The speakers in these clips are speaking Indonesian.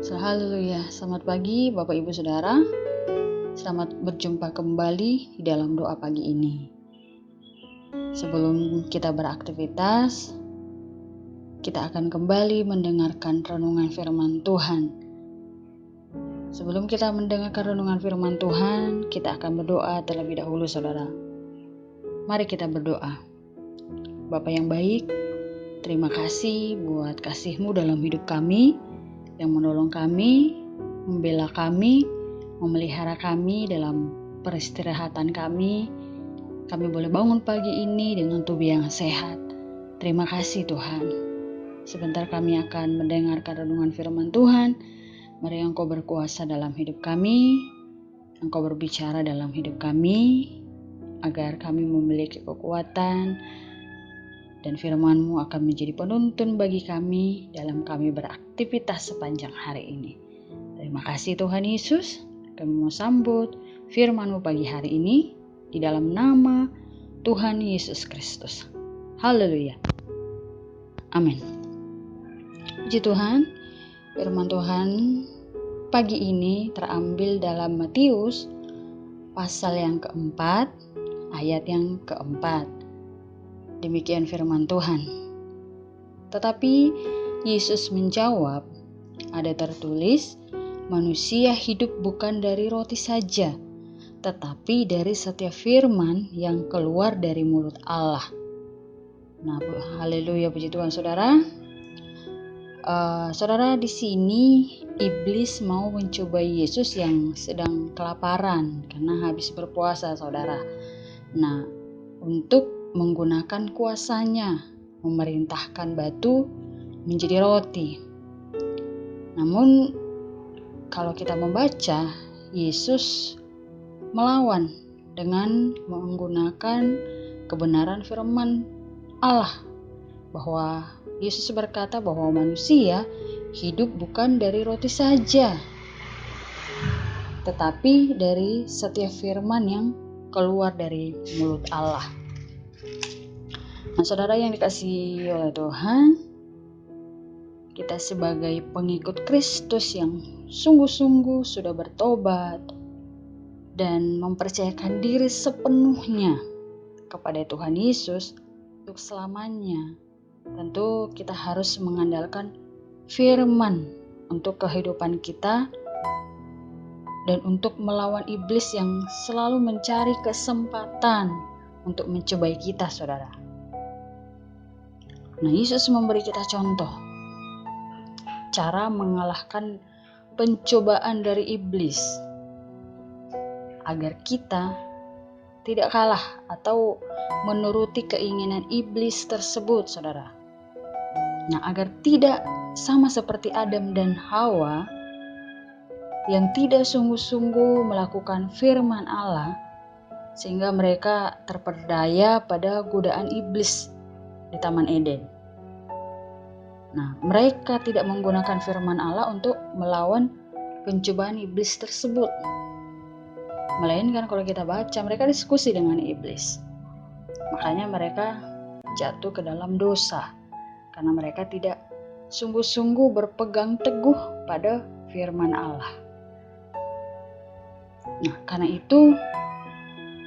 Haleluya, selamat pagi Bapak Ibu Saudara. Selamat berjumpa kembali di dalam doa pagi ini. Sebelum kita beraktivitas, kita akan kembali mendengarkan renungan firman Tuhan. Sebelum kita mendengarkan renungan firman Tuhan, kita akan berdoa terlebih dahulu Saudara. Mari kita berdoa. Bapa yang baik, terima kasih buat kasih-Mu dalam hidup kami, yang menolong kami, membela kami, memelihara kami dalam peristirahatan kami. Kami boleh bangun pagi ini dengan tubuh yang sehat. Terima kasih Tuhan. Sebentar kami akan mendengarkan renungan firman Tuhan. Mari Engkau berkuasa dalam hidup kami. Engkau berbicara dalam hidup kami, agar kami memiliki kekuatan, dan firman-Mu akan menjadi penuntun bagi kami dalam kami beraktivitas sepanjang hari ini. Terima kasih Tuhan Yesus. Kami mau sambut firman-Mu pagi hari ini di dalam nama Tuhan Yesus Kristus. Haleluya. Amin. Puji Tuhan, firman Tuhan pagi ini terambil dalam Matius pasal yang keempat, ayat yang keempat. Demikian firman Tuhan. Tetapi Yesus menjawab, ada tertulis, manusia hidup bukan dari roti saja, tetapi dari setiap firman yang keluar dari mulut Allah. Nah, haleluya, puji Tuhan Saudara. Saudara, di sini iblis mau mencobai Yesus yang sedang kelaparan karena habis berpuasa, Saudara. Nah, untuk menggunakan kuasanya, memerintahkan batu menjadi roti. Namun, kalau kita membaca, Yesus melawan dengan menggunakan kebenaran firman Allah, bahwa Yesus berkata bahwa manusia hidup bukan dari roti saja, tetapi dari setiap firman yang keluar dari mulut Allah. Nah, saudara yang dikasihi oleh Tuhan, kita sebagai pengikut Kristus yang sungguh-sungguh sudah bertobat dan mempercayakan diri sepenuhnya kepada Tuhan Yesus untuk selamanya, tentu kita harus mengandalkan firman untuk kehidupan kita dan untuk melawan iblis yang selalu mencari kesempatan untuk mencobai kita, saudara. Nah, Yesus memberi kita contoh cara mengalahkan pencobaan dari iblis agar kita tidak kalah atau menuruti keinginan iblis tersebut, saudara. Nah, agar tidak sama seperti Adam dan Hawa yang tidak sungguh-sungguh melakukan firman Allah, sehingga mereka terperdaya pada godaan iblis di Taman Eden. Nah, mereka tidak menggunakan firman Allah untuk melawan pencobaan iblis tersebut. Melainkan kalau kita baca, mereka diskusi dengan iblis. Makanya mereka jatuh ke dalam dosa, karena mereka tidak sungguh-sungguh berpegang teguh pada firman Allah. Nah, karena itu,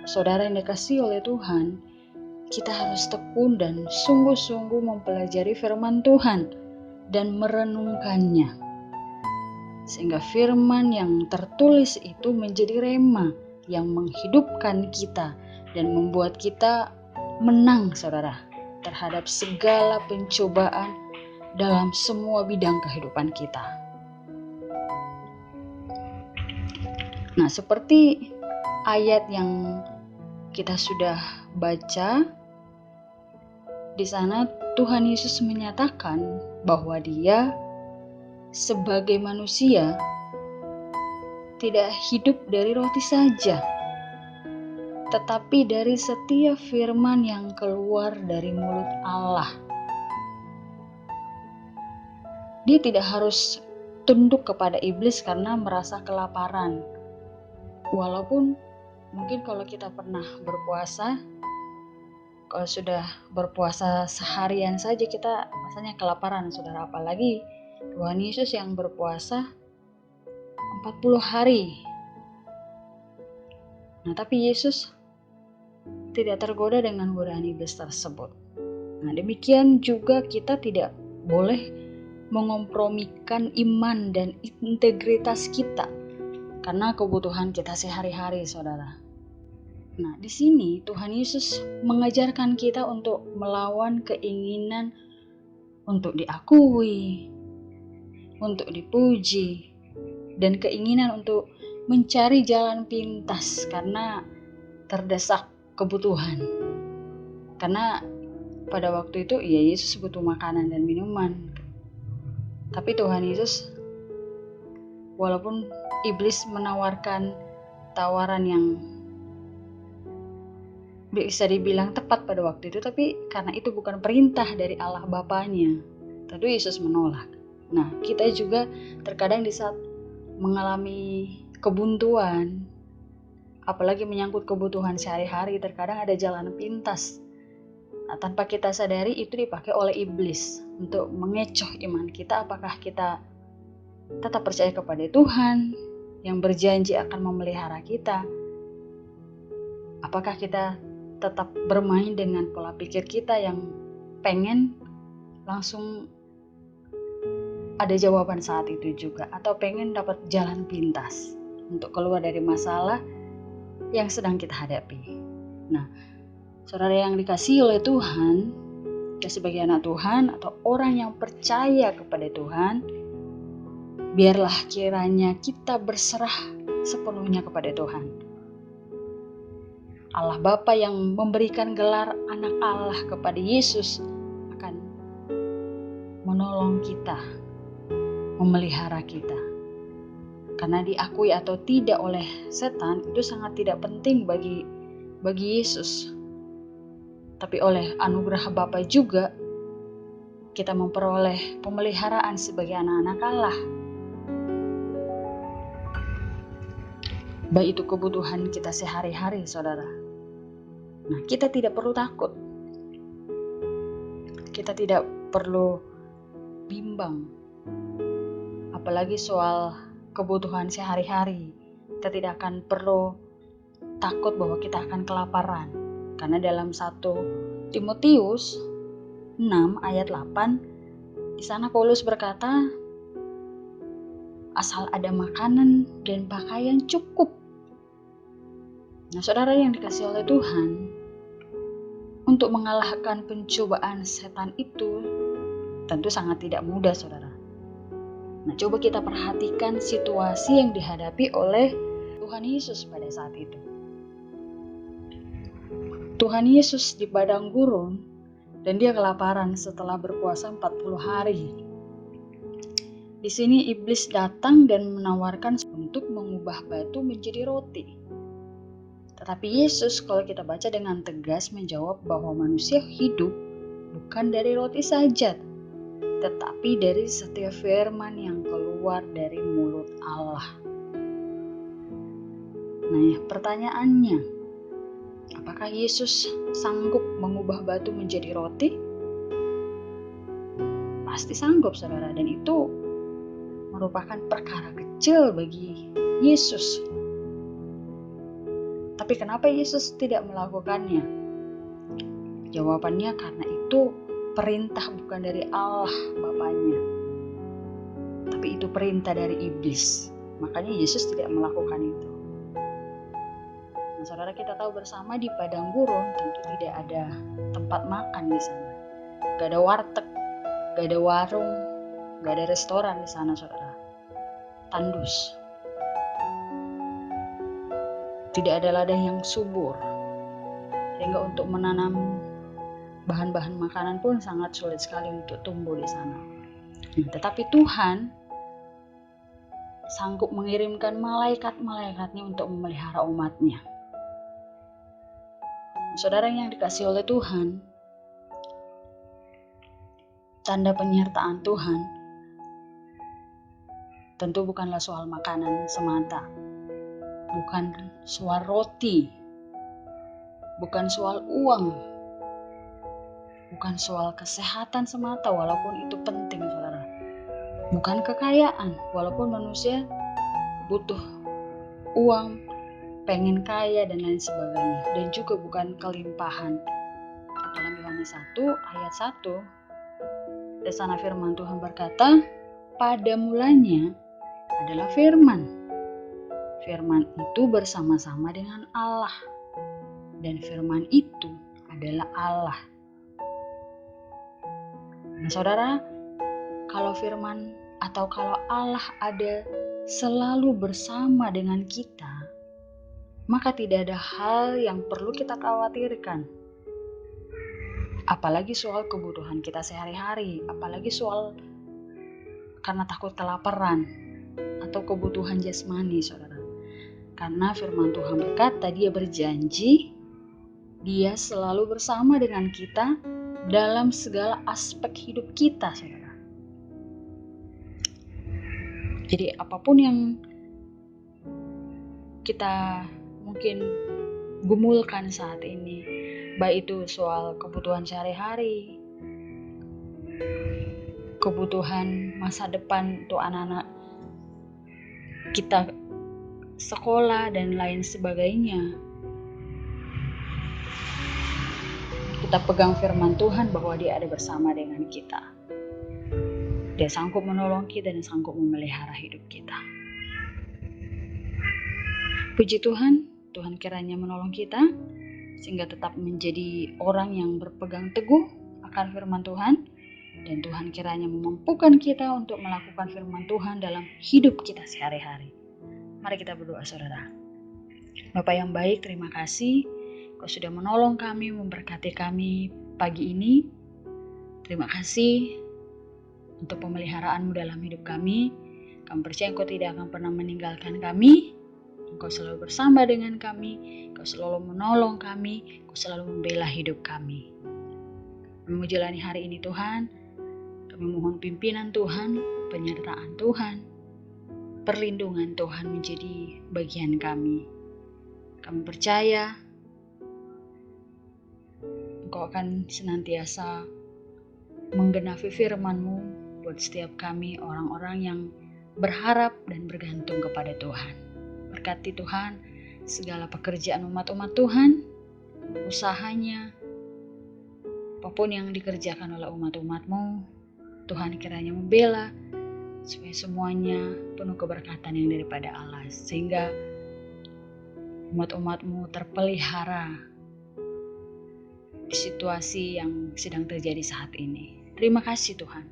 saudara yang dikasihi oleh Tuhan, kita harus tekun dan sungguh-sungguh mempelajari firman Tuhan dan merenungkannya, sehingga firman yang tertulis itu menjadi rema yang menghidupkan kita dan membuat kita menang, saudara, terhadap segala pencobaan dalam semua bidang kehidupan kita. Nah, seperti ayat yang kita sudah baca, di sana Tuhan Yesus menyatakan bahwa Dia sebagai manusia tidak hidup dari roti saja, tetapi dari setiap firman yang keluar dari mulut Allah. Dia tidak harus tunduk kepada iblis karena merasa kelaparan. Walaupun mungkin kalau kita pernah berpuasa, kalau sudah berpuasa seharian saja kita rasanya kelaparan, saudara. Apalagi Tuhan Yesus yang berpuasa 40 hari. Nah, tapi Yesus tidak tergoda dengan godaan iblis tersebut. Nah, demikian juga kita tidak boleh mengompromikan iman dan integritas kita karena kebutuhan kita sehari-hari, saudara. Nah, di sini Tuhan Yesus mengajarkan kita untuk melawan keinginan untuk diakui, untuk dipuji, dan keinginan untuk mencari jalan pintas karena terdesak kebutuhan. Karena pada waktu itu Yesus butuh makanan dan minuman. Tapi Tuhan Yesus, walaupun iblis menawarkan tawaran yang bisa dibilang tepat pada waktu itu, tapi karena itu bukan perintah dari Allah Bapanya, tentu Yesus menolak. Nah, kita juga terkadang di saat mengalami kebuntuan, apalagi menyangkut kebutuhan sehari-hari, terkadang ada jalan pintas. Nah, tanpa kita sadari itu dipakai oleh iblis untuk mengecoh iman kita. Apakah kita tetap percaya kepada Tuhan yang berjanji akan memelihara kita? Apakah kita tetap bermain dengan pola pikir kita yang pengen langsung ada jawaban saat itu juga, atau pengen dapat jalan pintas untuk keluar dari masalah yang sedang kita hadapi? Nah, saudara yang dikasihi oleh Tuhan, sebagai anak Tuhan atau orang yang percaya kepada Tuhan, biarlah kiranya kita berserah sepenuhnya kepada Tuhan. Allah Bapa yang memberikan gelar anak Allah kepada Yesus akan menolong kita, memelihara kita. Karena diakui atau tidak oleh setan itu sangat tidak penting bagi Yesus. Tapi oleh anugerah Bapa juga kita memperoleh pemeliharaan sebagai anak-anak Allah. Baik itu kebutuhan kita sehari-hari, saudara. Nah, kita tidak perlu takut. Kita tidak perlu bimbang. Apalagi soal kebutuhan sehari-hari. Kita tidak akan perlu takut bahwa kita akan kelaparan. Karena dalam 1 Timotius 6 ayat 8, di sana Paulus berkata, asal ada makanan dan pakaian cukup. Nah, saudara yang dikasihi oleh Tuhan, untuk mengalahkan pencobaan setan itu tentu sangat tidak mudah, saudara. Nah, coba kita perhatikan situasi yang dihadapi oleh Tuhan Yesus pada saat itu. Tuhan Yesus di padang gurun dan dia kelaparan setelah berpuasa 40 hari. Di sini iblis datang dan menawarkan untuk mengubah batu menjadi roti. Tetapi Yesus, kalau kita baca dengan tegas, menjawab bahwa manusia hidup bukan dari roti saja, tetapi dari setiap firman yang keluar dari mulut Allah. Nah, pertanyaannya, apakah Yesus sanggup mengubah batu menjadi roti? Pasti sanggup, saudara, dan itu merupakan perkara kecil bagi Yesus. Tapi kenapa Yesus tidak melakukannya? Jawabannya karena itu perintah bukan dari Allah Bapanya, tapi itu perintah dari iblis. Makanya Yesus tidak melakukan itu. Nah, saudara, kita tahu bersama di padang gurun tentu tidak ada tempat makan di sana. Gak ada warteg, gak ada warung, gak ada restoran di sana, saudara. Tandus. Tidak ada ladang yang subur, sehingga untuk menanam bahan-bahan makanan pun sangat sulit sekali untuk tumbuh di sana. Tetapi Tuhan sanggup mengirimkan malaikat-malaikatnya untuk memelihara umatnya. Saudara yang dikasihi oleh Tuhan, tanda penyertaan Tuhan tentu bukanlah soal makanan semata, bukan soal roti, bukan soal uang, bukan soal kesehatan semata, walaupun itu penting, saudara. Bukan kekayaan, walaupun manusia butuh uang, pengen kaya dan lain sebagainya, dan juga bukan kelimpahan. Dalam Yohanes 1 ayat 1, di sana firman Tuhan berkata, pada mulanya adalah firman. Firman itu bersama-sama dengan Allah, dan firman itu adalah Allah. Nah, saudara, kalau firman atau kalau Allah ada selalu bersama dengan kita, maka tidak ada hal yang perlu kita khawatirkan. Apalagi soal kebutuhan kita sehari-hari, apalagi soal karena takut kelaparan atau kebutuhan jasmani, saudara. Karena firman Tuhan berkata, Dia berjanji, Dia selalu bersama dengan kita dalam segala aspek hidup kita, saudara. Jadi apapun yang kita mungkin gumulkan saat ini, baik itu soal kebutuhan sehari-hari, kebutuhan masa depan untuk anak-anak kita sekolah dan lain sebagainya, kita pegang firman Tuhan bahwa Dia ada bersama dengan kita. Dia sanggup menolong kita dan sanggup memelihara hidup kita. Puji Tuhan, Tuhan kiranya menolong kita sehingga tetap menjadi orang yang berpegang teguh akan firman Tuhan, dan Tuhan kiranya memampukan kita untuk melakukan firman Tuhan dalam hidup kita sehari-hari. Mari kita berdoa, saudara. Bapa yang baik, terima kasih Kau sudah menolong kami, memberkati kami pagi ini. Terima kasih untuk pemeliharaan-Mu dalam hidup kami. Kami percaya Engkau tidak akan pernah meninggalkan kami. Engkau selalu bersama dengan kami. Engkau selalu menolong kami. Engkau selalu membela hidup kami. Kami menjalani hari ini Tuhan. Kami mohon pimpinan Tuhan, penyertaan Tuhan, perlindungan Tuhan menjadi bagian kami. Kami percaya Engkau akan senantiasa menggenapi firman-Mu buat setiap kami, orang-orang yang berharap dan bergantung kepada Tuhan. Berkati Tuhan segala pekerjaan umat-umat Tuhan, usahanya, apapun yang dikerjakan oleh umat-umat-Mu, Tuhan kiranya membela supaya semuanya penuh keberkatan yang daripada Allah, sehingga umat-umat-Mu terpelihara di situasi yang sedang terjadi saat ini. Terima kasih Tuhan.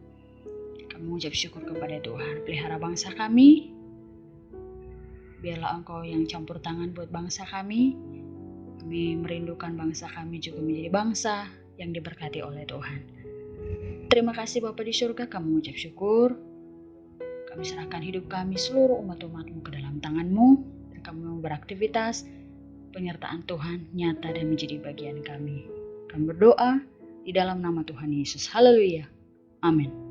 Kami mengucap syukur kepada Tuhan. Pelihara bangsa kami. Biarlah Engkau yang campur tangan buat bangsa kami. Kami merindukan bangsa kami juga menjadi bangsa yang diberkati oleh Tuhan. Terima kasih Bapa di surga, kami mengucap syukur. Kami serahkan hidup kami, seluruh umat-umat-Mu ke dalam tangan-Mu. Dan kami mau beraktivitas, penyertaan Tuhan nyata dan menjadi bagian kami. Kami berdoa di dalam nama Tuhan Yesus. Haleluya. Amin.